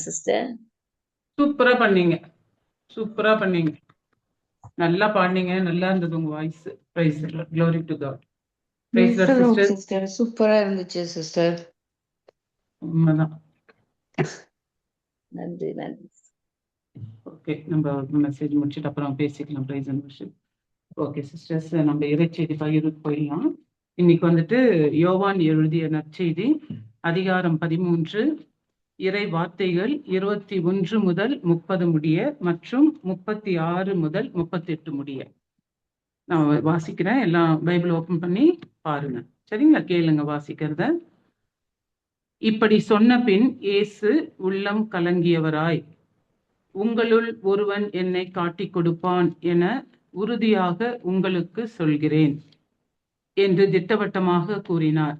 Sister. சூப்பரா பண்ணீங்க, சூப்பரா பண்ணீங்க, நல்லா பாடினீங்க, நல்லா இருந்தது உங்க voice. Praise glory to God. Praise sister. Sister சூப்பரா இருந்துச்சு சிஸ்டர். உண்மைதான். நன்றி நன்றி. ஓகே, நம்ம மெசேஜ் முடிச்சுட்டு அப்புறம் பேசிக்கலாம். Praise and worship. Okay sisters, நம்ம இறைச்செய்தி பகிர்வுக்கு போயிடலாம். இன்னைக்கு வந்துட்டு யோவான் எழுதிய நற்செய்தி அதிகாரம் 13, இறை வார்த்தைகள் 21 முதல் 30 முடிய மற்றும் 36 முதல் 38 முடிய நான் வாசிக்கிறேன். எல்லாம் பைபிள் ஓபன் பண்ணி பாருங்க, சரிங்களா? கேளுங்க வாசிக்கிறத. இப்படி சொன்ன பின் இயேசு உள்ளம் கலங்கியவராய், உங்களுள் ஒருவன் என்னை காட்டிக் கொடுப்பான் என உறுதியாக உங்களுக்கு சொல்கிறேன் என்று திட்டவட்டமாக கூறினார்.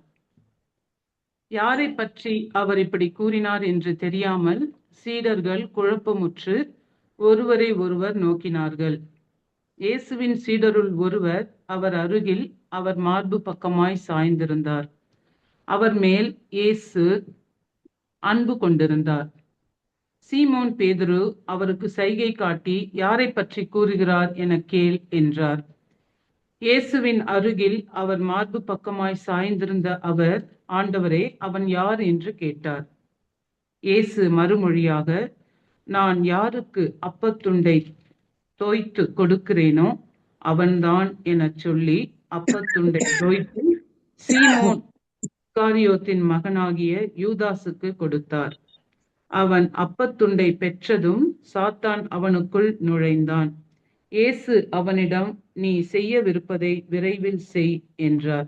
யாரை பற்றி அவர் இப்படி கூறினார் என்று தெரியாமல் சீடர்கள் குழப்பமுற்று ஒருவரை ஒருவர் நோக்கினார்கள். இயேசுவின் சீடருள் ஒருவர் அவர் அருகில் அவர் மார்பு பக்கமாய் சாய்ந்திருந்தார். அவர் மேல் இயேசு அன்பு கொண்டிருந்தார். சீமோன் பேதுரு அவருக்கு சைகை காட்டி, யாரை பற்றி கூறுகிறார் என கேள் என்றார். இயேசுவின் அருகில் அவர் மார்பு பக்கமாய் சாய்ந்திருந்த அவர், ஆண்டவரே, அவன் யார் என்று கேட்டார். இயேசு மறுமொழியாக, நான் யாருக்கு அப்பத்துண்டை தோய்த்து கொடுக்கிறேனோ அவன்தான் என சொல்லி அப்பத்துண்டை தோய்த்து சீமோன் இஸ்காரியோத்தின் மகனாகிய யூதாசுக்கு கொடுத்தார். அவன் அப்பத்துண்டை பெற்றதும் சாத்தான் அவனுக்குள் நுழைந்தான். இயேசு அவனிடம், நீ செய்யவிருப்பதை விரைவில் செய் என்றார்.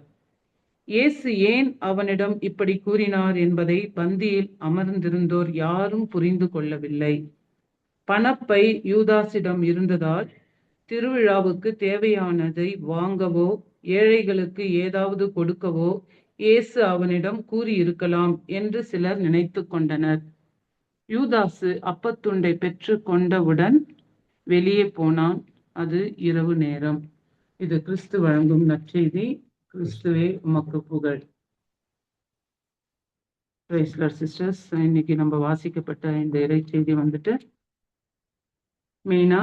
இயேசு ஏன் அவனிடம் இப்படி கூறினார் என்பதை பந்தியில் அமர்ந்திருந்தோர் யாரும் புரிந்து கொள்ளவில்லை. பணப்பை யூதாசிடம் இருந்ததால் திருவிழாவுக்கு தேவையானதை வாங்கவோ ஏழைகளுக்கு ஏதாவது கொடுக்கவோ இயேசு அவனிடம் கூறியிருக்கலாம் என்று சிலர் நினைத்து கொண்டனர். யூதாசு அப்பத்துண்டை பெற்று கொண்டவுடன் வெளியே போனான். அது இரவு நேரம். இது கிறிஸ்து வழங்கும் நற்செய்தி. கிறிஸ்துவே உமக்கு புகழ். Price the lord sisters. இன்னைக்கு நம்ம வாசிக்கப்பட்ட இந்த இறைச்செய்தி வந்துட்டு மெயினா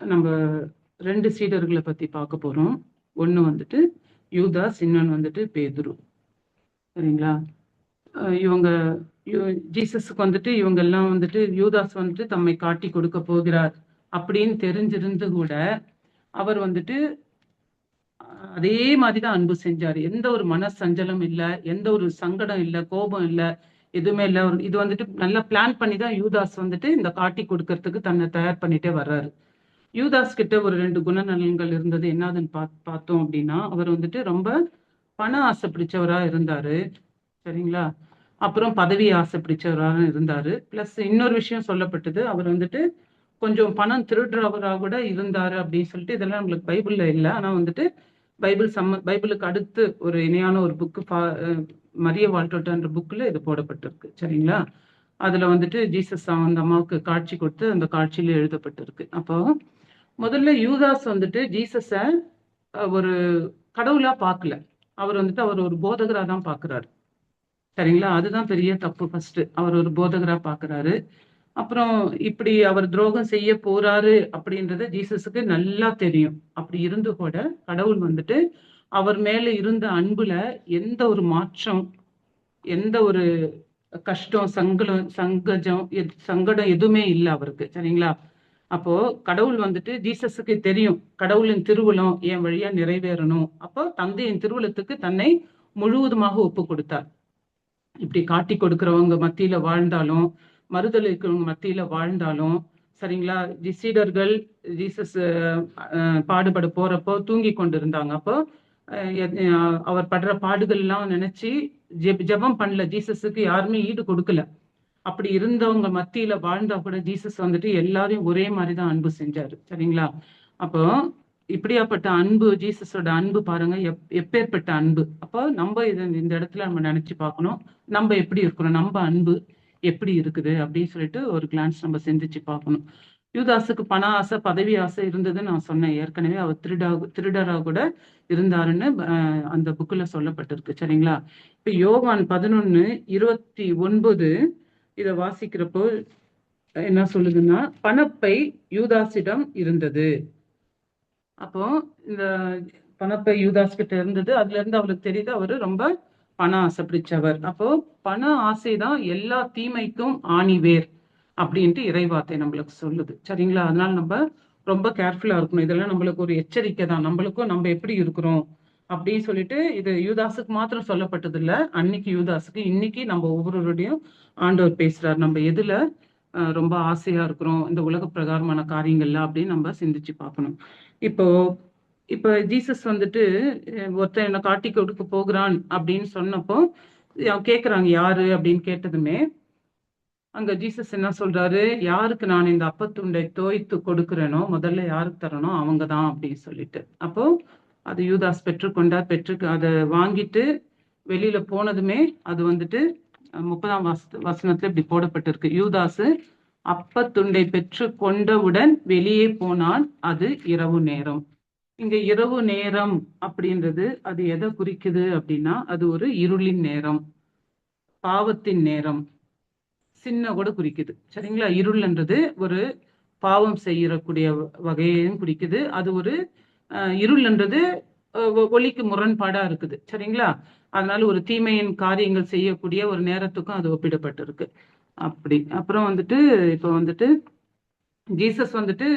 நம்ம 2 சீடர்களை பத்தி பார்க்க போறோம். ஒண்ணு வந்துட்டு யூதாஸ், இன்னொன்னு வந்துட்டு பேதுரு. சரிங்களா? இவங்க ஜீசஸுக்கு வந்துட்டு இவங்க எல்லாம் வந்துட்டு யூதாஸ் வந்துட்டு தம்மை காட்டி கொடுக்க போகிறார் அப்படின்னு தெரிஞ்சிருந்து கூட அவர் வந்துட்டு அதே மாதிரிதான் அன்பு செஞ்சாரு. எந்த ஒரு மன சஞ்சலம் இல்ல, எந்த ஒரு சங்கடம் இல்ல, கோபம் இல்ல, எதுவுமே இல்ல. இது வந்துட்டு நல்லா பிளான் பண்ணி தான் யூதாஸ் வந்துட்டு இந்த காட்டி கொடுக்கறதுக்கு தன்னை தயார் பண்ணிட்டே வர்றாரு. யூதாஸ் கிட்ட ஒரு 2 குணநலன்கள் இருந்தது. என்னதுன்னு பார்த்தோம் அப்படின்னா, அவர் வந்துட்டு ரொம்ப பண ஆசை பிடிச்சவரா இருந்தாரு. சரிங்களா? அப்புறம் பதவி ஆசை பிடிச்சவராக இருந்தாரு. பிளஸ் இன்னொரு விஷயம் சொல்லப்பட்டது, அவர் வந்துட்டு கொஞ்சம் பணம் திருடுறவரா கூட இருந்தாரு அப்படின்னு சொல்லிட்டு, இதெல்லாம் நம்மளுக்கு பைபிள்ல இல்லை. ஆனா வந்துட்டு பைபிளுக்கு அடுத்து ஒரு இணையான ஒரு புக்கு மரிய வால்டோட்டன்ற புக்ல இது போடப்பட்டிருக்கு. சரிங்களா? அதுல வந்துட்டு ஜீசஸ் அந்த அம்மாவுக்கு காட்சி கொடுத்து அந்த காட்சியில எழுதப்பட்டிருக்கு. அப்போ முதல்ல யூதாஸ் வந்துட்டு ஜீசஸ ஒரு கடவுளா பார்க்கல. அவர் வந்துட்டு அவர் ஒரு போதகரா தான் பாக்குறாரு. சரிங்களா? அதுதான் பெரிய தப்பு. ஃபர்ஸ்ட் அவர் ஒரு போதகரா பாக்குறாரு. அப்புறம் இப்படி அவர் துரோகம் செய்ய போறாரு அப்படின்றது ஜீசஸுக்கு நல்லா தெரியும். அப்படி இருந்து கூட கடவுள் வந்துட்டு அவர் மேல இருந்த அன்புல எந்த ஒரு மாற்றம், எந்த ஒரு கஷ்டம், சங்கடம் எதுவுமே இல்லை அவருக்கு. சரிங்களா? அப்போ கடவுள் வந்துட்டு ஜீசஸுக்கு தெரியும் கடவுளின் திருவுளம் என் வழியா நிறைவேறணும். அப்போ தந்தையின் திருவுளத்துக்கு தன்னை முழுவதுமாக ஒப்பு கொடுத்தார். இப்படி காட்டி கொடுக்கிறவங்க மத்தியில வாழ்ந்தாலும், மறுதலிக்கிறவங்க மத்தியில வாழ்ந்தாலும், சரிங்களா? சீடர்கள் ஜீசஸ் பாடுபட போறப்போ தூங்கி கொண்டிருந்தாங்க. அப்போ அவர் படுற பாடுகள் எல்லாம் நினைச்சு ஜெபம் பண்ணல. ஜீசஸுக்கு யாருமே ஈடு கொடுக்கல. அப்படி இருந்தவங்க மத்தியில வாழ்ந்தா கூட ஜீசஸ் வந்துட்டு எல்லாரையும் ஒரே மாதிரிதான் அன்பு செஞ்சாரு. சரிங்களா? அப்போ இப்படியாப்பட்ட அன்பு, ஜீசஸோட அன்பு பாருங்க, எப்பேற்பட்ட அன்பு. அப்போ நம்ம இந்த இடத்துல நம்ம நினைச்சு பார்க்கணும், நம்ம எப்படி இருக்கிறோம், நம்ம அன்பு எப்படி இருக்குது அப்படின்னு சொல்லிட்டு ஒரு கிளான்ஸ் நம்ம சிந்திச்சு பார்க்கணும். யூதாஸுக்கு பண ஆசை, பதவி ஆசை இருந்ததுன்னு நான் சொன்னேன் ஏற்கனவே. அவர் திருடரா கூட இருந்தாருன்னு அந்த புக்ல சொல்லப்பட்டிருக்கு. சரிங்களா? இப்ப யோவான் 11:29 இதை வாசிக்கிறப்போ என்ன சொல்லுதுன்னா, பணப்பை யூதாஸிடம் இருந்தது. அப்போ இந்த பணப்பை யூதாஸ் கிட்ட இருந்தது. அதுல இருந்து அவருக்கு தெரியுது அவரு ரொம்ப பண ஆசை பிடிச்சவர். அப்போ பண ஆசைதான் எல்லா தீமைக்கும் ஆணிவேர் அப்படின்ட்டு இறைவார்த்தை நம்மளுக்கு சொல்லுது. சரிங்களா? அதனால நம்ம ரொம்ப கேர்ஃபுல்லா இருக்கணும். இதெல்லாம் நம்மளுக்கு ஒரு எச்சரிக்கை தான். நம்மளுக்கும் நம்ம எப்படி இருக்கிறோம் அப்படின்னு சொல்லிட்டு இது யூதாஸுக்கு மாத்திரம் சொல்லப்பட்டது இல்ல. அன்னைக்கு யூதாஸுக்கு, இன்னைக்கு நம்ம ஒவ்வொருவருடையும் ஆண்டவர் பேசுறாரு. நம்ம எதுல ரொம்ப ஆசையா இருக்கிறோம் இந்த உலக பிரகாரமான காரியங்கள்ல அப்படின்னு நம்ம சிந்திச்சு பார்க்கணும். இப்போ இப்ப ஜீசஸ் வந்துட்டு ஒருத்தன் என்ன காட்டி கொடுக்க போகிறான் அப்படின்னு சொன்னப்போ கேக்குறாங்க யாரு அப்படின்னு கேட்டதுமே அங்க ஜீசஸ் என்ன சொல்றாரு, யாருக்கு நான் இந்த அப்பத்துண்டை தோய்த்து கொடுக்கிறேனோ முதல்ல யாருக்கு தரனோ அவங்கதான் அப்படின்னு சொல்லிட்டு. அப்போ அது யூதாஸ் பெற்றுக்கொண்டார். அதை வாங்கிட்டு வெளியில போனதுமே அது வந்துட்டு 30ஆம் வசனத்துல இப்படி போடப்பட்டிருக்கு. யூதாசு அப்பத்துண்டை பெற்று கொண்டவுடன் வெளியே போனான். அது இரவு நேரம். இங்க இரவு நேரம் அப்படின்றது அது எதை குறிக்குது அப்படின்னா, அது ஒரு இருளின் நேரம், பாவத்தின் நேரம், சின்ன கூட குறிக்குது. சரிங்களா? இருள்ன்றது ஒரு பாவம் செய்யக்கூடிய வகையையும் குறிக்குது. அது ஒரு இருள்ன்றது ஒளிக்கு முரண்பாடா இருக்குது. சரிங்களா? அதனால ஒரு தீமையின் காரியங்கள் செய்யக்கூடிய ஒரு நேரத்துக்கும் அது ஒப்பிடப்பட்டிருக்கு. அப்படி அப்புறம் வந்துட்டு இப்போ வந்துட்டு ஜீசஸ் வந்துட்டு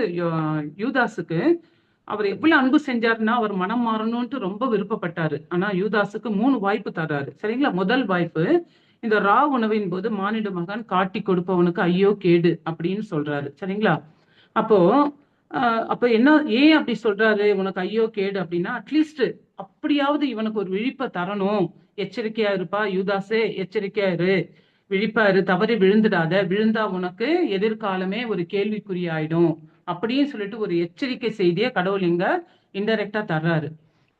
யூதாஸுக்கு அவர் எவ்வளவு அன்பு செஞ்சாருன்னா அவர் மனம் மாறணும்ட்டு ரொம்ப விருப்பப்பட்டாரு. ஆனா யூதாஸுக்கு 3 வாய்ப்பு தர்றாரு. சரிங்களா? முதல் வாய்ப்பு, இந்த ரா உணவின் போது மானிட மகன் காட்டி கொடுப்பவனுக்கு ஐயோ கேடு அப்படின்னு சொல்றாரு. சரிங்களா? அப்போ அப்ப என்ன, ஏன் அப்படி சொல்றாரு உனக்கு ஐயோ கேடு அப்படின்னா, அட்லீஸ்ட் அப்படியாவது இவனுக்கு ஒரு விழிப்பை தரணும். எச்சரிக்கையா இருப்பா யூதாஸே, எச்சரிக்கையா இரு, விழிப்பா இரு, தவறி விழுந்துடாத, விழுந்தா உனக்கு எதிர்காலமே ஒரு கேள்விக்குறியாயிடும் அப்படின்னு சொல்லிட்டு ஒரு எச்சரிக்கை செய்தியை கடவுள் இங்க இன்டைரக்டா தர்றாரு.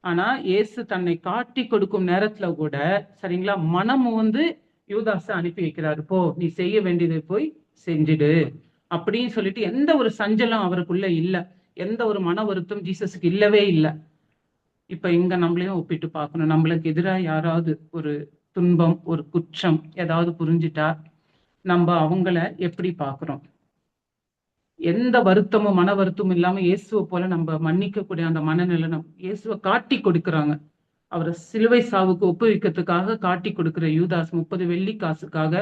ஆனா இயேசு தன்னை காட்டி கொடுக்கும் நேரத்துல கூட சரிங்களா மனம் வந்து யூதாஸ அனுப்பி வைக்கிறாரு. போ, நீ செய்ய வேண்டியதை போய் செஞ்சிடு அப்படின்னு சொல்லிட்டு எந்த ஒரு சஞ்சலம் அவருக்குள்ள இல்ல, எந்த ஒரு மன வருத்தம் ஜீசஸுக்கு இல்லவே இல்லை. இப்ப இங்க நம்மளையும் ஒப்பிட்டு பார்க்கணும். நம்மளுக்கு எதிராக யாராவது ஒரு துன்பம், ஒரு குற்றம் ஏதாவது புரிஞ்சிட்டா நம்ம அவங்கள எப்படி பார்க்கிறோம்? எந்த வருத்தமும் மன வருத்தமும் இல்லாம இயேசுவை போல நம்ம மன்னிக்கக்கூடிய அந்த மனநிலை இயேசுவை காட்டி கொடுக்குறாங்க. அவரை சிலுவை சாவுக்கு ஒப்புவிக்கிறதுக்காக காட்டி கொடுக்கிற யூதாஸ் 30 வெள்ளி காசுக்காக,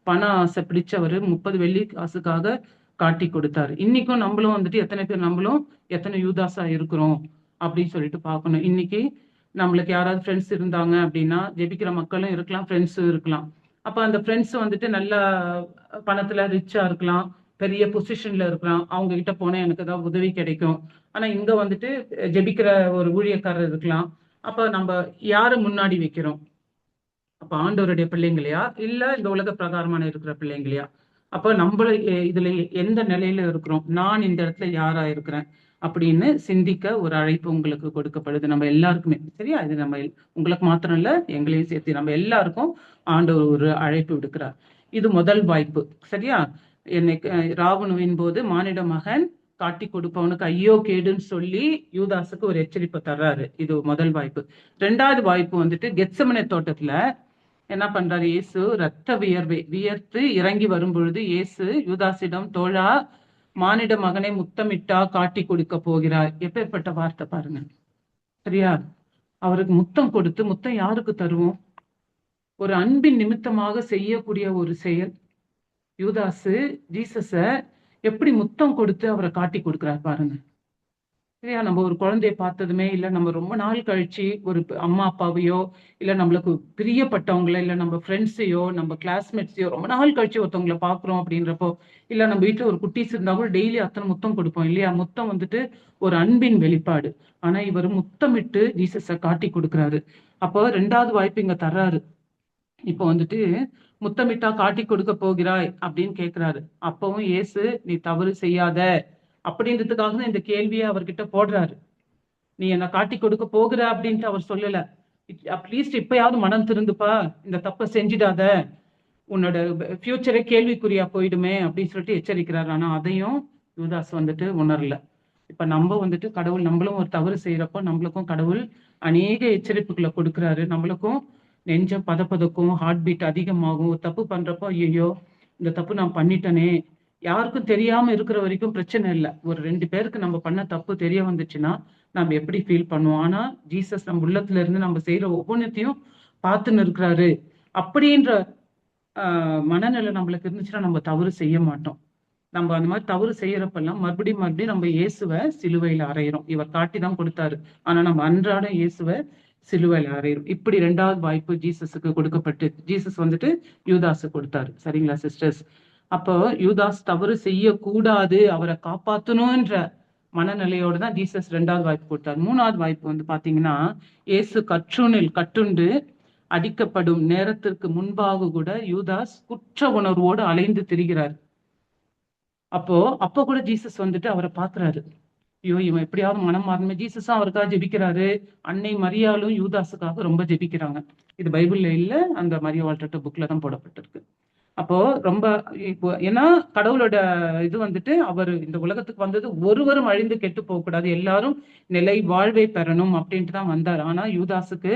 பண ஆசை பிடிச்சவர் 30 வெள்ளி காசுக்காக காட்டி கொடுத்தாரு. இன்னைக்கும் நம்மளும் வந்துட்டு எத்தனை பேர் நம்மளும் எத்தனை யூதாஸா இருக்கிறோம் அப்படின்னு சொல்லிட்டு பார்க்கணும். இன்னைக்கு நம்மளுக்கு யாராவது ஃப்ரெண்ட்ஸ் இருந்தாங்க அப்படின்னா, ஜெபிக்கிற மக்களும் இருக்கலாம், ஃப்ரெண்ட்ஸும் இருக்கலாம். அப்ப அந்த ஃப்ரெண்ட்ஸ் வந்துட்டு நல்லா பணத்துல ரிச்சா இருக்கலாம், பெரிய பொசிஷன்ல இருக்கலாம், அவங்க கிட்ட போனா எனக்கு ஏதாவது உதவி கிடைக்கும். ஆனா இங்க வந்துட்டு ஜெபிக்கிற ஒரு ஊழியக்காரர் இருக்கலாம். அப்ப நம்ம யாரை முன்னாடி வைக்கிறோம்? அப்ப ஆண்டவருடைய பிள்ளைங்களையா இல்ல இந்த உலக பிரகாரமான இருக்கிற பிள்ளைங்களையா? அப்ப நம்மள இதுல எந்த நிலையில இருக்கிறோம், நான் இந்த இடத்துல யாரா இருக்கிறேன் அப்படின்னு சிந்திக்க ஒரு அழைப்பு உங்களுக்கு கொடுக்கப்படுது. நம்ம எல்லாருக்குமே. சரியா? இது நம்ம உங்களுக்கு மாத்திரம் இல்ல, எங்களையும் சேர்த்து நம்ம எல்லாருக்கும் ஆண்டவர் ஒரு அழைப்பு விடுக்கிறார். இது முதல் வாய்ப்பு. சரியா? என்னை ராவணுவின் போது மானிட மகன் காட்டி கொடுப்பவனுக்கு ஐயோ கேடுன்னு சொல்லி யூதாஸுக்கு ஒரு எச்சரிப்பை தர்றாரு. இது முதல் வாய்ப்பு. 2வது வாய்ப்பு வந்துட்டு கெத்செமனே தோட்டத்துல என்ன பண்றாரு இயேசு, ரத்த வியர்த்து இறங்கி வரும் பொழுது இயேசு யூதாஸிடம், தோழா, மானிட மகனை முத்தமிட்டா காட்டி கொடுக்க போகிறார். எப்பேற்பட்ட வார்த்தை பாருங்க. சரியா? அவருக்கு முத்தம் கொடுத்து, முத்தம் யாருக்கு தருவோம்? ஒரு அன்பின் நிமித்தமாக செய்யக்கூடிய ஒரு செயல். யூதாசு ஜீசஸ எப்படி முத்தம் கொடுத்து அவரை காட்டி கொடுக்கிறார் பாருங்க. சரியா? நம்ம ஒரு குழந்தைய பார்த்ததுமே, இல்ல நம்ம ரொம்ப நாள் கழிச்சு ஒரு அம்மா அப்பாவையோ, இல்ல நம்மளுக்கு பிரியப்பட்டவங்கள, இல்ல நம்ம ஃப்ரெண்ட்ஸையோ, நம்ம கிளாஸ்மேட்ஸையோ ரொம்ப நாள் கழிச்சு ஒருத்தவங்களை பாக்குறோம் அப்படின்றப்போ, இல்ல நம்ம வீட்டுல ஒரு குட்டீஸ் இருந்தா கூட டெய்லி அத்தனை முத்தம் கொடுப்போம் இல்லையா? முத்தம் வந்துட்டு ஒரு அன்பின் வெளிப்பாடு. ஆனா இவர் முத்தமிட்டு ஜீசஸ காட்டி கொடுக்கிறாரு. அப்போ 2வது வாய்ப்பு இங்க தர்றாரு. இப்போ வந்துட்டு முத்தமிட்டா காட்டி கொடுக்க போகிறாய் அப்படின்னு கேட்கிறாரு. அப்பவும் இயேசு, நீ தவறு செய்யாத அப்படின்றதுக்காக தான் இந்த கேள்வியை அவர்கிட்ட போடுறாரு. நீ என்ன காட்டி கொடுக்க போகிற அப்படின்ட்டு அவர் சொல்லல. அட்லீஸ்ட் இப்பயாவது மனம் திருந்துப்பா, இந்த தப்பை செஞ்சிடாத, உன்னோட ஃபியூச்சரே கேள்விக்குறியா போயிடுமே அப்படின்னு சொல்லிட்டு எச்சரிக்கிறாரு. ஆனா அதையும் யூதாஸ் வந்துட்டு உணரல. இப்ப நம்ம வந்துட்டு கடவுள் நம்மளும் ஒரு தவறு செய்யறப்போ நம்மளுக்கும் கடவுள் அநேக எச்சரிப்புகளை கொடுக்குறாரு. நம்மளுக்கும் நெஞ்சம் பதப்பதக்கும், ஹார்ட் பீட் அதிகமாகும். தப்பு பண்றப்போ ஐயோ இந்த தப்பு நான் பண்ணிட்டேனே. யாருக்கும் தெரியாம இருக்கிற வரைக்கும் பிரச்சனை இல்லை. ஒரு 2 பேருக்கு நம்ம பண்ண தப்பு தெரிய வந்துச்சுன்னா நம்ம எப்படி ஃபீல் பண்ணுவோம். ஆனா ஜீசஸ் நம்ம உள்ளத்துல இருந்து நம்ம செய்யற ஒவ்வொன்றத்தையும் பார்த்துன்னு இருக்கிறாரு அப்படின்ற மனநிலை நம்மளுக்கு இருந்துச்சுன்னா நம்ம தவறு செய்ய மாட்டோம். நம்ம அந்த மாதிரி தவறு செய்யறப்பெல்லாம் மறுபடியும் நம்ம இயேசுவை சிலுவையில அறையிறோம். இவர் காட்டி தான் கொடுத்தாரு, ஆனா நம்ம அன்றாட இயேசுவை சிலுவையில அறையிறோம். இப்படி 2வது வாய்ப்பு ஜீசஸுக்கு கொடுக்கப்பட்டு ஜீசஸ் வந்துட்டு யூதாஸு கொடுத்தாரு. சரிங்களா சிஸ்டர்ஸ்? அப்போ யூதாஸ் தவறு செய்யக்கூடாது, அவரை காப்பாத்தணும்ன்ற மனநிலையோடு தான் ஜீசஸ் 2வது வாய்ப்பு கொடுத்தாரு. 3வது வாய்ப்பு வந்து பாத்தீங்கன்னா, இயேசு கட்டுண்டு அடிக்கப்படும் நேரத்திற்கு முன்பாக கூட யூதாஸ் குற்ற உணர்வோடு அலைந்து திரிகிறார். அப்போ கூட ஜீசஸ் வந்துட்டு அவரை பாக்குறாரு. ஐயோ, இவன் எப்படியாவது மனம் மாறணுமே. ஜீசஸும் அவருக்காக ஜெபிக்கிறாரு. அன்னை மரியாளும் யூதாஸுக்காக ரொம்ப ஜெபிக்கிறாங்க. இது பைபிள்ல இல்ல, அந்த மரியா வால்டர் புக்ல தான் போடப்பட்டிருக்கு. அப்போ ரொம்ப இப்போ ஏன்னா கடவுளோட இது வந்துட்டு அவர் இந்த உலகத்துக்கு வந்தது ஒருவரும் அழிந்து கெட்டு போக கூடாது, எல்லாரும் நிலை வாழ்வை பெறணும் அப்படின்ட்டு தான் வந்தார். ஆனா யூதாஸுக்கு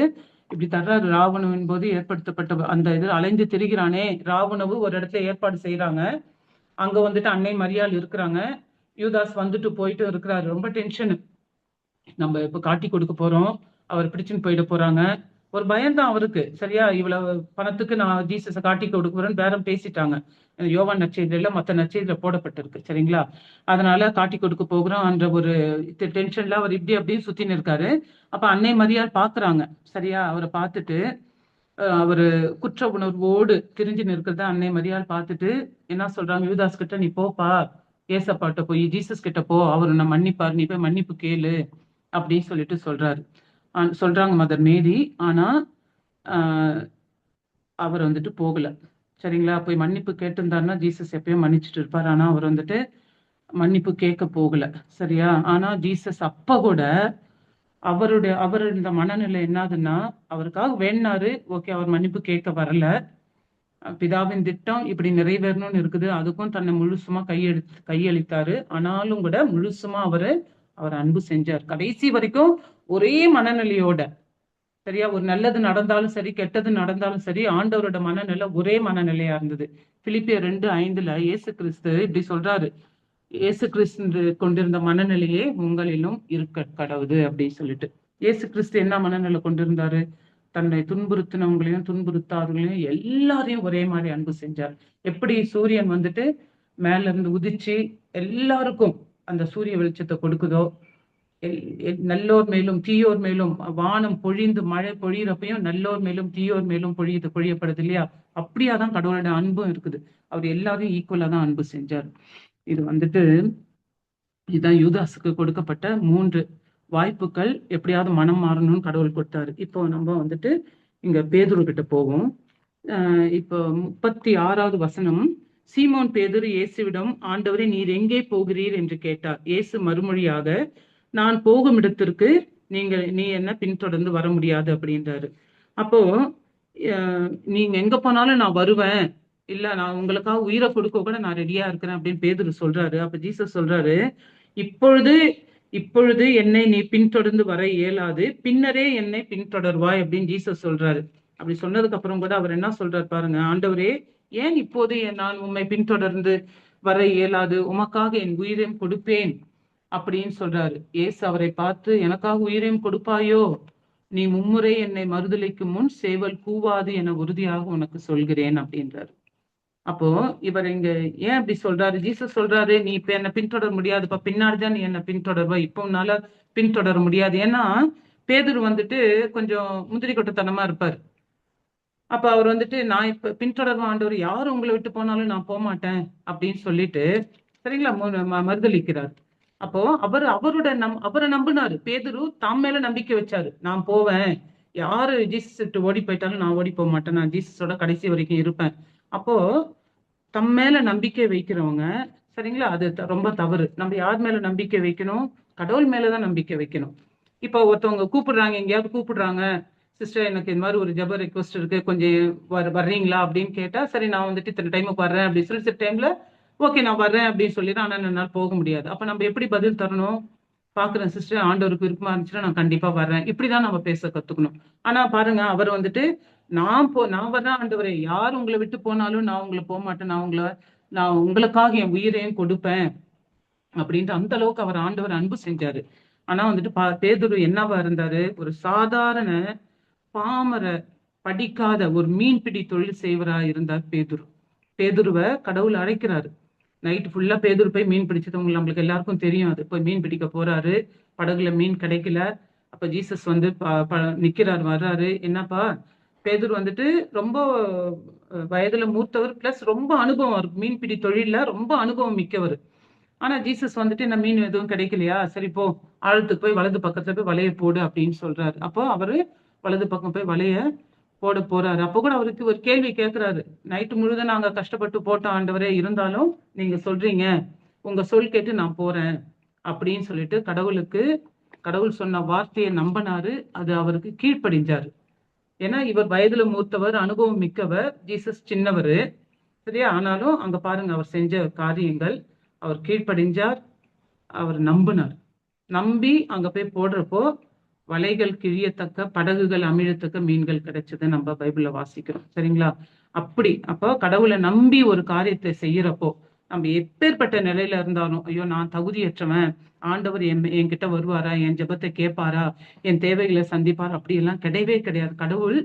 இப்படி தர்றாரு. ராவணவின் போது ஏற்படுத்தப்பட்ட அந்த இது அலைந்து திரிகிறானே. ராவணவு ஒரு இடத்துல ஏற்பாடு செய்யறாங்க, அங்க வந்துட்டு அன்னை மரியாள் இருக்கிறாங்க, யூதாஸ் வந்துட்டு போயிட்டு இருக்கிறாரு. ரொம்ப டென்ஷனு. நம்ம இப்ப காட்டி கொடுக்க போறோம், அவர் பிடிச்சுன்னு போயிட போறாங்க. ஒரு பயம்தான் அவருக்கு. சரியா? இவ்வளவு பணத்துக்கு நான் ஜீசஸை காட்டி கொடுக்குறேன்னு பேரம் பேசிட்டாங்க. யோவான் நற்செய்தியில மற்ற நற்செய்தியில போடப்பட்டிருக்கு. சரிங்களா? அதனால காட்டி கொடுக்க போகிறோம் என்ற ஒரு டென்ஷன்ல அவர் இப்படி அப்படியே சுத்தின்னு இருக்காரு. அப்ப அன்னை மரியாள் பாக்குறாங்க. சரியா? அவரை பார்த்துட்டு அவரு குற்ற உணர்வோடு திரிஞ்சு நிற்கிறத அன்னை மரியாள் பார்த்துட்டு என்ன சொல்றாங்க, யூதாஸ் கிட்ட, நீ போப்பா, ஏசப்பாட்ட போய் ஜீசஸ் கிட்ட போ, அவரு நான் மன்னிப்பாரு, நீ போய் மன்னிப்பு கேளு அப்படின்னு சொல்லிட்டு சொல்றாங்க மதர் மேரி. ஆனா அவர் வந்துட்டு போகல. சரிங்களா? போய் மன்னிப்பு கேட்டிருந்தாருன்னா ஜீசஸ் எப்பயும் மன்னிச்சுட்டு இருப்பாரு. ஆனா அவர் வந்துட்டு மன்னிப்பு கேட்க போகல. சரியா? ஆனா ஜீசஸ் அப்ப கூட அவர் இந்த மனநிலை என்னதுன்னா, அவருக்காக வேணாரு, ஓகே, அவர் மன்னிப்பு கேட்க வரல, பிதாவின் திட்டம் இப்படி நிறைவேறணும்னு இருக்குது, அதுக்கும் தன்னை முழுசுமா கையளித்தாரு. ஆனாலும் கூட முழுசுமா அவர் அன்பு செஞ்சார் கடைசி வரைக்கும் ஒரே மனநிலையோட. சரியா? ஒரு நல்லது நடந்தாலும் சரி, கெட்டது நடந்தாலும் சரி, ஆண்டவரோட மனநிலை ஒரே மனநிலையா இருந்தது. பிலிப்பியர் 2:5 இயேசு கிறிஸ்து இப்படி சொல்றாரு, இயேசு கிறிஸ்து கொண்டிருந்த மனநிலையே உங்களிலும் இருக்க கடவுது அப்படின்னு சொல்லிட்டு. இயேசு கிறிஸ்து என்ன மனநிலை கொண்டிருந்தாரு? தன்னை துன்புறுத்தினவங்களையும் துன்புறுத்தாதவங்களையும் எல்லாரையும் ஒரே மாதிரி அன்பு செஞ்சார். எப்படி சூரியன் வந்துட்டு மேல இருந்து உதிச்சு எல்லாருக்கும் அந்த சூரிய வெளிச்சத்தை கொடுக்குதோ, நல்லோர் மேலும் தீயோர் மேலும் வானம் பொழிந்து மழை பொழியறப்பையும் நல்லோர் மேலும் தீயோர் மேலும் பொழியப்படுது இல்லையா? அப்படியாதான் கடவுளோட அன்பும் இருக்குது. அவர் எல்லாரையும் ஈக்குவலா தான் அன்பு செஞ்சார். இது வந்துட்டு இதுதான் யூதாஸுக்கு கொடுக்கப்பட்ட 3 வாய்ப்புகள். எப்படியாவது மனம் மாறணும்னு கடவுள் கொடுத்தாரு. இப்போ நம்ம வந்துட்டு இங்க பேதுரு கிட்ட போவோம். இப்போ 36வது வசனம். சீமோன் பேதுரு இயேசுவிடம், ஆண்டவரே, நீர் எங்கே போகிறீர் என்று கேட்டார். இயேசு மறுமொழியாக, நான் போகும் இடத்திற்கு நீ என்ன பின்தொடர்ந்து வர முடியாது அப்படின்றாரு. அப்போ நீங்க எங்க போனாலும் நான் வருவேன், இல்ல நான் உங்களுக்காக உயிரை கொடுக்க கூட நான் ரெடியா இருக்கிறேன் அப்படின்னு பேதுரு சொல்றாரு. அப்ப ஜீசஸ் சொல்றாரு, இப்பொழுது என்னை நீ பின்தொடர்ந்து வர இயலாது, பின்னரே என்னை பின்தொடர்வாய் அப்படின்னு ஜீசஸ் சொல்றாரு. அப்படி சொன்னதுக்கு அப்புறம் கூட அவர் என்ன சொல்றாரு பாருங்க, ஆண்டவரே, ஏன் இப்போது நான் உம்மை பின்தொடர்ந்து வர இயலாது, உமக்காக என் உயிரையும் கொடுப்பேன் அப்படின்னு சொல்றாரு. இயேசு அவரை பார்த்து, எனக்காக உயிரையும் கொடுப்பாயோ? நீ 3 முறை என்னை மறுதலிக்கும் முன் சேவல் கூவாது என உறுதியாக உனக்கு சொல்கிறேன் அப்படின்றாரு. அப்போ இவர் இங்க ஏன் அப்படி சொல்றாரு? ஜீசஸ் சொல்றாரு, நீ இப்ப என்ன பின்தொடர முடியாதுப்பா, பின்னாடிதான் நீ என்ன பின்தொடர்வ, இப்போ உன்னால பின்தொடர முடியாது. ஏன்னா பேதுரு வந்துட்டு கொஞ்சம் முந்திரி கொட்டத்தனமா இருப்பாரு. அப்ப அவர் வந்துட்டு, நான் இப்ப பின்தொடர்வ ஆண்டவர், யாரும் உங்களை விட்டு போனாலும் நான் போக மாட்டேன் அப்படின்னு சொல்லிட்டு, சரிங்களா, மறுதளிக்கிறார். அப்போ அவரை நம்பினாரு. பேதுரு தாம் மேல நம்பிக்கை வச்சாரு, நான் போவேன், யாரு ஜீசஸ் ஓடி போயிட்டாலும் நான் ஓடி போக மாட்டேன், நான் ஜீசஸோட கடைசி வரைக்கும் இருப்பேன். அப்போ தம் மேல நம்பிக்கை வைக்கிறவங்க, சரிங்களா, அது ரொம்ப தவறு. நம்ம யார் மேல நம்பிக்கை வைக்கணும்? கடவுள் மேலதான் நம்பிக்கை வைக்கணும். இப்போ ஒருத்தவங்க கூப்பிடுறாங்க, எங்கேயாவது கூப்பிடுறாங்க, சிஸ்டர் எனக்கு இந்த மாதிரி ஒரு ஜப ரெக்வஸ்ட் இருக்கு, கொஞ்சம் வர்றீங்களா அப்படின்னு கேட்டா, சரி நான் வந்துட்டு இத்தனை டைமுக்கு வர்றேன் அப்படின்னு சொல்லி சில டைம்ல ஓகே நான் வர்றேன் அப்படின்னு சொல்லிடுறேன், ஆனா என்னால் போக முடியாது. அப்ப நம்ம எப்படி பதில் தரணும்? பாக்குறேன் சிஸ்டர், ஆண்டவருக்கு விருப்பமா இருந்துச்சுன்னா நான் கண்டிப்பா வர்றேன். இப்படிதான் நம்ம பேச கத்துக்கணும். ஆனா பாருங்க, அவர் வந்துட்டு நான் வர்றேன் ஆண்டவரே, யார் உங்களை விட்டு போனாலும் நான் உங்களை போக மாட்டேன், நான் உங்களுக்காக என் உயிரையும் கொடுப்பேன் அப்படின்ட்டு அந்த அளவுக்கு அவர் ஆண்டவர் அன்பு செஞ்சாரு. ஆனா வந்துட்டு பேதுரு என்னவா இருந்தாரு? ஒரு சாதாரண பாமர, படிக்காத ஒரு மீன்பிடி தொழில் செய்வரா இருந்தார் பேதுரு. பேதுருவை கடவுள் அழைக்கிறாரு. நைட் ஃபுல்லா பேதுரு போய் மீன் பிடிச்சது நம்மளுக்கு எல்லாருக்கும் தெரியும். அது போய் மீன் பிடிக்க போறாரு, படகுல மீன் கிடைக்கல. அப்ப ஜீசஸ் வந்து நிக்கிறாரு, வர்றாரு. என்னப்பா, பேதுரு வந்துட்டு ரொம்ப வயதுல மூத்தவர், பிளஸ் ரொம்ப அனுபவம் இருக்கு, மீன்பிடி தொழில்ல ரொம்ப அனுபவம் மிக்கவர். ஆனா ஜீசஸ் வந்துட்டு இந்த மீன் எதுவும் கிடைக்கலையா, சரி போ, ஆழத்துக்கு போய் வலது பக்கத்துல போய் வலைய போடு அப்படின்னு சொல்றாரு. அப்போ அவரு வலது பக்கம் போய் வலைய போட போறாரு. அப்போ கூட அவருக்கு ஒரு கேள்வி கேட்கிறாரு. நைட்டு முழுதும் நாங்க கஷ்டப்பட்டு போட்ட ஆண்டவரே, இருந்தாலும் நீங்க சொல்றீங்க, உங்க சொல் கேட்டு நான் போறேன் அப்படின்னு சொல்லிட்டு கடவுள் சொன்ன வார்த்தையை நம்பினாரு. அது அவருக்கு கீழ்ப்படிஞ்சாரு. ஏன்னா இவர் வயதுல மூத்தவர், அனுபவம் மிக்கவர், ஜீசஸ் சின்னவர். சரியா? ஆனாலும் அங்க பாருங்க அவர் செஞ்ச காரியங்கள். அவர் கீழ்ப்படிஞ்சார், அவர் நம்பினார். நம்பி அங்க போய் போடுறப்போ வலைகள் கிழியத்தக்க, படகுகள் அமிழத்தக்க மீன்கள் கிடைச்சது நம்ம பைபிள்ல வாசிக்கிறோம். சரிங்களா? அப்போ கடவுளை நம்பி ஒரு காரியத்தை செய்யறப்போ, நம்ம எப்பேற்பட்ட நிலையில இருந்தாலும், ஐயோ நான் தகுதியற்றவன், ஆண்டவர் என்கிட்ட வருவாரா, என் ஜெபத்தை கேட்பாரா, என் தேவைகளை சந்திப்பாரா, அப்படி எல்லாம் கிடையவே கிடையாது. கடவுள்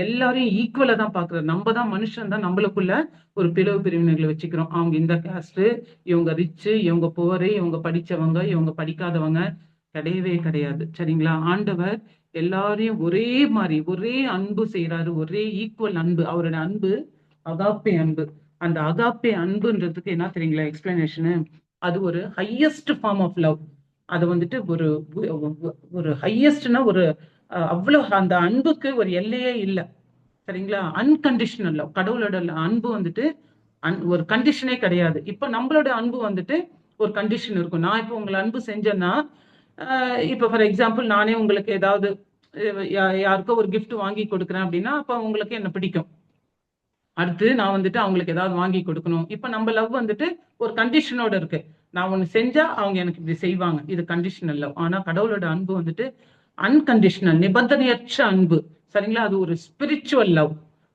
எல்லாரையும் ஈக்குவலா தான் பாக்குறாரு. நம்ம தான் மனுஷன் தான் நம்மளுக்குள்ள ஒரு பிரிவினைகளை வச்சுக்கிறோம். அவங்க இந்த காஸ்ட், இவங்க ரிச்சு, இவங்க புவரு, இவங்க படிச்சவங்க, இவங்க படிக்காதவங்க, கிடையவே கிடையாது. சரிங்களா? ஆண்டவர் எல்லாரையும் ஒரே மாதிரி, ஒரே அன்பு செய்யறாரு, ஒரே ஈக்குவல் அன்பு. அவரோட அன்பு அகாப்பே அன்பு. அந்த அகாப்பே அன்புன்றதுக்கு என்ன தெரியுங்களா எக்ஸ்பிளனேஷனு? அது ஒரு ஹையஸ்ட் ஃபார்ம் ஆஃப் லவ். அது வந்துட்டு ஒரு ஒரு ஹையஸ்ட்னா ஒரு அவ்வளவு, அந்த அன்புக்கு ஒரு எல்லையே இல்லை. சரிங்களா? Unconditional love. கடவுளோட அன்பு வந்துட்டு ஒரு கண்டிஷனே கிடையாது. இப்ப நம்மளோட அன்பு வந்துட்டு ஒரு கண்டிஷன் இருக்கும். நான் இப்ப உங்களை அன்பு செஞ்சேன்னா, இப்ப ஃபார் எக்ஸாம்பிள் நானே உங்களுக்கு ஏதாவது யாருக்கோ ஒரு கிஃப்ட் வாங்கி கொடுக்குறேன் அப்படின்னா, அப்ப உங்களுக்கு என்ன பிடிக்கும். அடுத்து நான் வந்துட்டு அவங்களுக்கு ஏதாவது வாங்கி கொடுக்கணும். இப்ப நம்ம லவ் வந்துட்டு ஒரு கண்டிஷனோட இருக்கு. நான் ஒண்ணு செஞ்சா அவங்க எனக்கு இப்படி செய்வாங்க, இது கண்டிஷனல் லவ். ஆனா கடவுளோட அன்பு வந்துட்டு அன்கண்டிஷனல், நிபந்தனையற்ற அன்பு. சரிங்களா? அது ஒரு ஸ்பிரிச்சுவல் லவ்.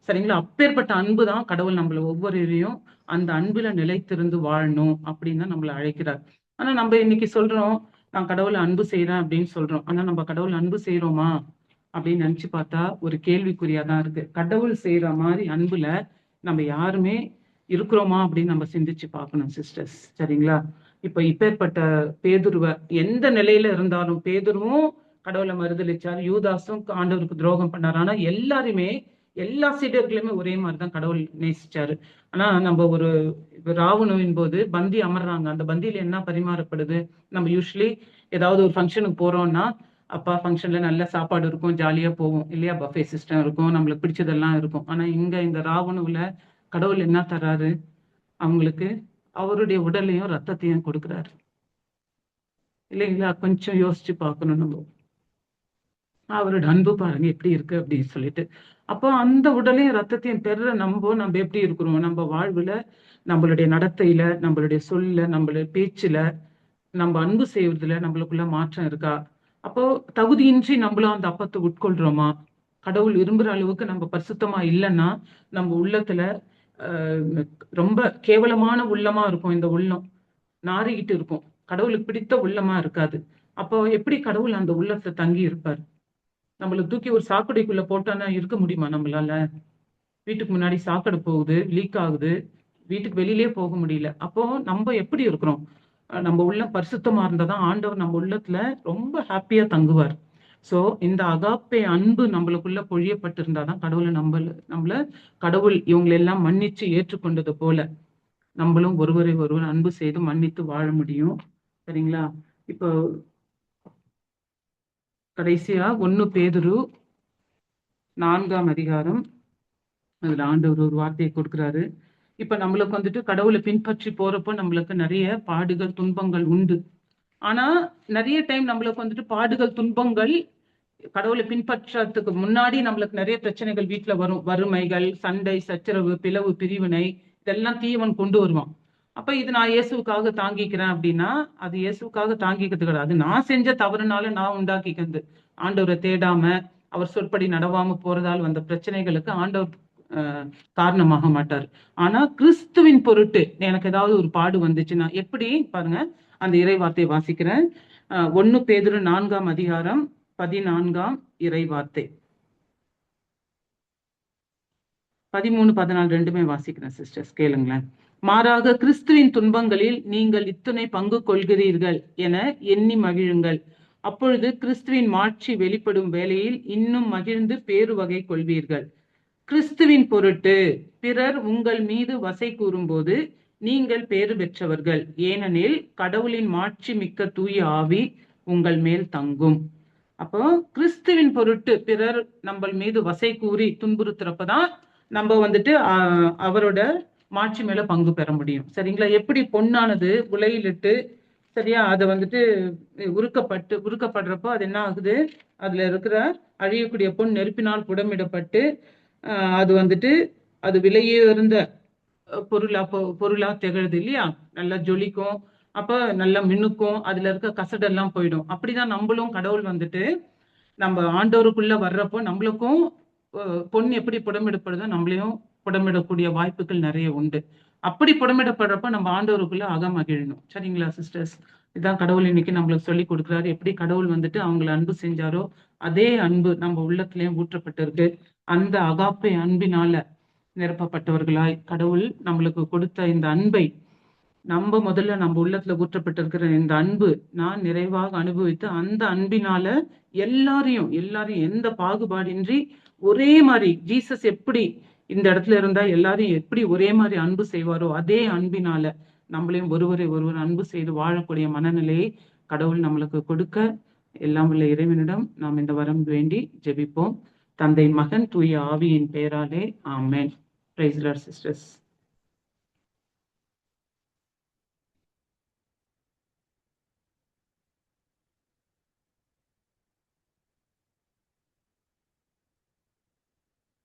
சரிங்களா? அப்பேற்பட்ட அன்பு தான் கடவுள் நம்மள ஒவ்வொருவரையும் அந்த அன்புல நிலைத்திருந்து வாழணும் அப்படின்னு தான் நம்மளை அழைக்கிறார். ஆனா நம்ம இன்னைக்கு சொல்றோம், நான் கடவுளை அன்பு செய்யறேன் அப்படின்னு சொல்றோம். ஆனா நம்ம கடவுள் அன்பு செய்யறோமா அப்படின்னு நினைச்சு பார்த்தா ஒரு கேள்விக்குறியாதான் இருக்கு. கடவுள் செய்யற மாதிரி அன்புல நம்ம யாருமே இருக்கிறோமா அப்படின்னு நம்ம சிந்திச்சு பார்க்கணும் சிஸ்டர்ஸ். சரிங்களா? இப்பேற்பட்ட பேதுருவ, எந்த நிலையில இருந்தாலும், பேதுருவும் கடவுளை மறுதளிச்சார், யூதாசும் ஆண்டவருக்கு துரோகம் பண்ணார். ஆனா எல்லாருமே, எல்லா சீடர்களுமே ஒரே மாதிரிதான் கடவுள் நேசிச்சாரு. ஆனா நம்ம ஒரு ராவணவின் போது பந்தி அமர்றாங்க. அந்த பந்தியில என்ன பரிமாறப்படுது? நம்ம யூஸ்வலி ஏதாவது ஒரு ஃபங்க்ஷனுக்கு போறோம்னா, அப்பா ஃபங்க்ஷன்ல நல்ல சாப்பாடு இருக்கும், ஜாலியா போவோம் இல்லையா? பஃபே சிஸ்டம் இருக்கும், நம்மளுக்கு பிடிச்சதெல்லாம் இருக்கும். ஆனா இங்க இந்த ராவணுல கடவுள் என்ன தர்றாரு அவங்களுக்கு? அவருடைய உடலையும் ரத்தத்தையும் கொடுக்குறாரு. இல்லைங்களா? கொஞ்சம் யோசிச்சு பார்க்கணும் நம்ம. அவரோட அன்பு பாருங்க எப்படி இருக்கு அப்படின்னு சொல்லிட்டு. அப்போ அந்த உடலையும் ரத்தத்தையும் பெற நம்ம எப்படி இருக்கிறோம்? நம்ம வாழ்வுல, நம்மளுடைய நடத்தையில, நம்மளுடைய சொல்ல, நம்மளுடைய பேச்சுல, நம்ம அன்பு செய்வதில் நம்மளுக்குள்ள மாற்றம் இருக்கா? அப்போ தகுதியின்றி நம்மளும் அந்த அப்பத்தை உட்கொள்றோமா? கடவுள் விரும்புற அளவுக்கு நம்ம பரிசுத்தமா இல்லைன்னா நம்ம உள்ளத்துல ரொம்ப கேவலமான உள்ளமா இருக்கும். இந்த உள்ளம் நாறிக்கிட்டு இருக்கும், கடவுளுக்கு பிடித்த உள்ளமா இருக்காது. அப்போ எப்படி கடவுள் அந்த உள்ளத்துல தங்கி இருப்பார்? நம்மள தூக்கி ஒரு சாக்கடைக்குள்ள போட்டானா இருக்க முடியுமா நம்மளால? வீட்டுக்கு முன்னாடி சாக்கடை போகுது, லீக் ஆகுது, வீட்டுக்கு வெளியிலே போக முடியல. அப்போ நம்ம எப்படி இருக்கிறோம்? நம்ம உள்ள பரிசுத்தமா இருந்தாதான் ஆண்டவர் நம்ம உள்ளத்துல ரொம்ப ஹாப்பியா தங்குவார். சோ இந்த அகாப்பே அன்பு நம்மளுக்குள்ள பொழியப்பட்டிருந்தாதான் கடவுளை நம்மள கடவுள் இவங்களெல்லாம் மன்னிச்சு ஏற்றுக்கொண்டது போல நம்மளும் ஒருவரை ஒருவர் அன்பு செய்து மன்னித்து வாழ முடியும். சரிங்களா? இப்போ கடைசியா 1 பேதுரு 4ஆம் அதிகாரம், அதுல ஆண்டவர் ஒரு வார்த்தையை கொடுக்கிறாரு. இப்ப நம்மளுக்கு வந்துட்டு கடவுளை பின்பற்றி போறப்போ நம்மளுக்கு நிறைய பாடுகள், துன்பங்கள் உண்டு. ஆனா நிறைய டைம் நம்மளுக்கு வந்துட்டு பாடுகள், துன்பங்கள், கடவுளை பின்பற்றதுக்கு முன்னாடி நம்மளுக்கு நிறைய பிரச்சனைகள் வீட்டுல வரும். வறுமைகள், சண்டை, சச்சரவு, பிளவு, பிரிவினை, இதெல்லாம் தீவன் கொண்டு வருவான். அப்ப இது நான் இயேசுவுக்காக தாங்கிக்கிறேன் அப்படின்னா அது இயேசுவுக்காக தாங்கிக்கிறது கிடையாது. அது நான் செஞ்ச தவறுனால நான் உண்டாக்கிக்கிறது. ஆண்டவரை தேடாம அவர் சொற்படி நடவாம போறதால் வந்த பிரச்சனைகளுக்கு ஆண்டவர் காரணமாக மாட்டார். ஆனா கிறிஸ்துவின் பொருட்டு எனக்கு ஏதாவது ஒரு பாடு வந்துச்சுன்னா எப்படி பாருங்க, அந்த இறை வார்த்தையை வாசிக்கிறேன். 1 பேதுரு 4ஆம் அதிகாரம் 14ஆம் இறை வார்த்தை. 13, 14 ரெண்டுமே வாசிக்கிறேன் சிஸ்டர்ஸ், கேளுங்களேன். மாறாக கிறிஸ்துவின் துன்பங்களில் நீங்கள் இத்துணை பங்கு கொள்கிறீர்கள் என எண்ணி மகிழுங்கள். அப்பொழுது கிறிஸ்துவின் மாட்சி வெளிப்படும் வேளையில் இன்னும் மகிழ்ந்து பேரு வகை கொள்வீர்கள். கிறிஸ்துவின் பொருட்டு பிறர் உங்கள் மீது வசை கூறும்போது நீங்கள் பேறு பெற்றவர்கள், ஏனெனில் கடவுளின் மாட்சி மிக்க தூய ஆவி உங்கள் மேல் தங்கும். அப்போ கிறிஸ்துவின் பொருட்டு பிறர் நம்ம மீது வசை கூறி துன்புறுத்துறப்பதான் நம்ம வந்துட்டு அவரோட மாட்சி மேல பங்கு பெற முடியும். சரிங்களா? எப்படி பொண்ணானது உலையிலிட்டு சரியா அதை வந்துட்டு உருக்கப்படுறப்போ அது என்ன ஆகுது, அதுல இருக்கிற அழியக்கூடிய பொன் நெருப்பினால் புடமிடப்பட்டு அது வந்துட்டு அது விலையுயர்ந்த பொருளா திகழுது இல்லையா, நல்லா ஜொலிக்கும், அப்ப நல்லா மின்னுக்கும், அதுல இருக்க கசடெல்லாம் போயிடும். அப்படிதான் நம்மளும் கடவுள் வந்துட்டு நம்ம ஆண்டவருக்குள்ள வர்றப்போ நம்மளுக்கும் பொன் எப்படி புடமிடப்படுதோ நம்மளையும் புடமிடக்கூடிய வாய்ப்புகள் நிறைய உண்டு. அப்படி புடமிடப்படுறப்ப நம்ம ஆண்டவருக்குள்ள அகமகிழணும். சரிங்களா சிஸ்டர்ஸ்? இதான் கடவுள் இன்னைக்கு நம்மளுக்கு சொல்லி கொடுக்குறாரு. எப்படி கடவுள் வந்துட்டு அவங்களை அன்பு செஞ்சாரோ அதே அன்பு நம்ம உள்ளத்திலயும் ஊற்றப்பட்டிருக்கு. அந்த அகாப்பை அன்பினால நிரப்பப்பட்டவர்களாய் கடவுள் நம்மளுக்கு கொடுத்த இந்த அன்பை நம்ம முதல்ல நம்ம உள்ளத்துல ஊற்றப்பட்டிருக்கிற இந்த அன்பு நான் நிறைவாக அனுபவித்து அந்த அன்பினால எல்லாரையும் எந்த பாகுபாடின்றி ஒரே மாதிரி ஜீசஸ் எப்படி இந்த இடத்துல இருந்தா எல்லாரையும் எப்படி ஒரே மாதிரி அன்பு செய்வாரோ அதே அன்பினால நம்மளையும் ஒருவர் அன்பு செய்து வாழக்கூடிய மனநிலையை கடவுள் நம்மளுக்கு கொடுக்க எல்லாம் உள்ள இறைவனிடம் நாம் இந்த வரம் வேண்டி ஜெபிப்போம். தந்தை, மகன், தூய ஆவியின் பெயராலே ஆமென். Praise the lord sisters.